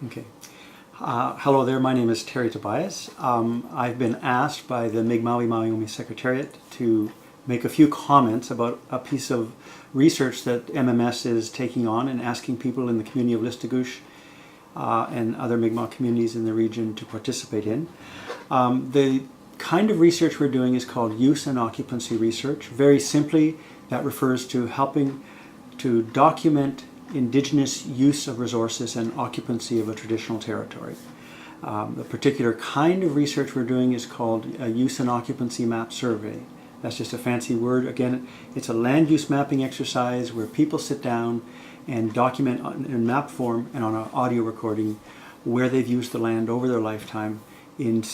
Okay. Hello there, my name is Terry Tobias. I've been asked by the Mi'gmawei Mawiomi Secretariat to make a few comments about a piece of research that MMS is taking on and asking people in the community of Listagouche and other Mi'gmaw communities in the region to participate in. The kind of research we're doing is called use and occupancy research. Very simply, that refers to helping to document Indigenous use of resources and occupancy of a traditional territory. The particular kind of research we're doing is called a use and occupancy map survey. That's just a fancy word. Again, it's a land use mapping exercise where people sit down and document in map form and on an audio recording where they've used the land over their lifetime in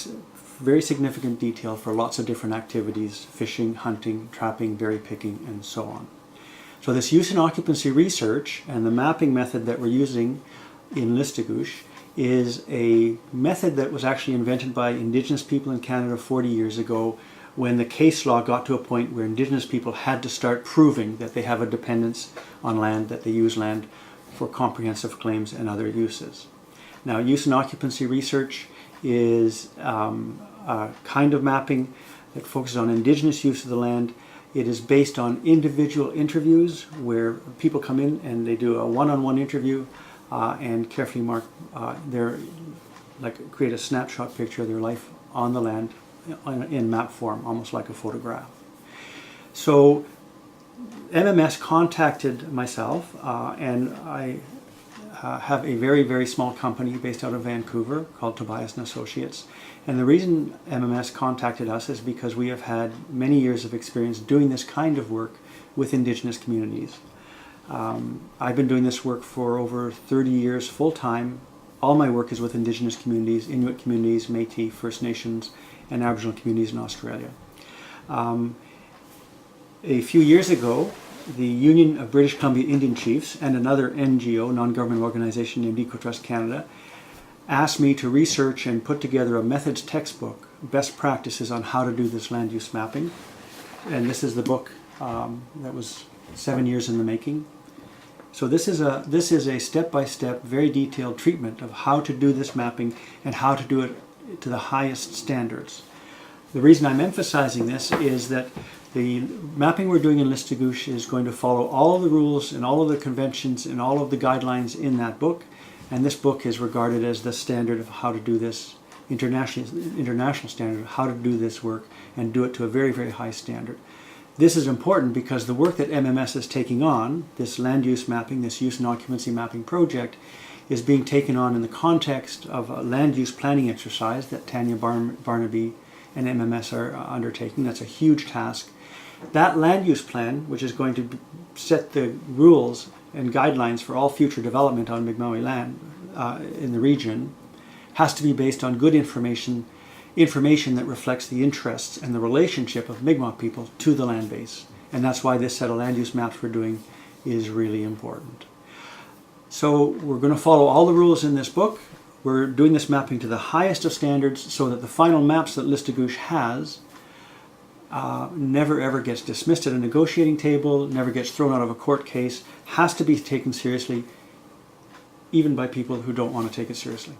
very significant detail for lots of different activities: fishing, hunting, trapping, berry picking, and so on. So this use and occupancy research and the mapping method that we're using in Listagouche is a method that was actually invented by Indigenous people in Canada 40 years ago, when the case law got to a point where Indigenous people had to start proving that they have a dependence on land, that they use land for comprehensive claims and other uses. Now, use and occupancy research is a kind of mapping that focuses on Indigenous use of the land. It is based on individual interviews where people come in and they do a one-on-one interview and carefully mark create a snapshot picture of their life on the land in map form, almost like a photograph. So MMS contacted myself and I have a very, very small company based out of Vancouver called Tobias and Associates. And the reason MMS contacted us is because we have had many years of experience doing this kind of work with Indigenous communities. I've been doing this work for over 30 years full-time. All my work is with Indigenous communities, Inuit communities, Métis, First Nations, and Aboriginal communities in Australia. A few years ago, the Union of British Columbia Indian Chiefs and another NGO, non-government organization named EcoTrust Canada, asked me to research and put together a methods textbook, best practices on how to do this land use mapping. And this is the book that was 7 years in the making. So this is a step-by-step, very detailed treatment of how to do this mapping and how to do it to the highest standards. The reason I'm emphasizing this is that the mapping we're doing in Listagouche is going to follow all of the rules and all of the conventions and all of the guidelines in that book. And this book is regarded as the standard of how to do this, international standard of how to do this work and do it to a very, very high standard. This is important because the work that MMS is taking on, this land use mapping, this use and occupancy mapping project, is being taken on in the context of a land use planning exercise that Tanya Barnaby and MMS are undertaking. That's a huge task. That land use plan, which is going to set the rules and guidelines for all future development on Mi'gmawei land in the region, has to be based on good information that reflects the interests and the relationship of Mi'gmaw people to the land base. And that's why this set of land use maps we're doing is really important. So we're going to follow all the rules in this book. We're doing this mapping to the highest of standards so that the final maps that Listagouche has never ever gets dismissed at a negotiating table, never gets thrown out of a court case, has to be taken seriously even by people who don't want to take it seriously.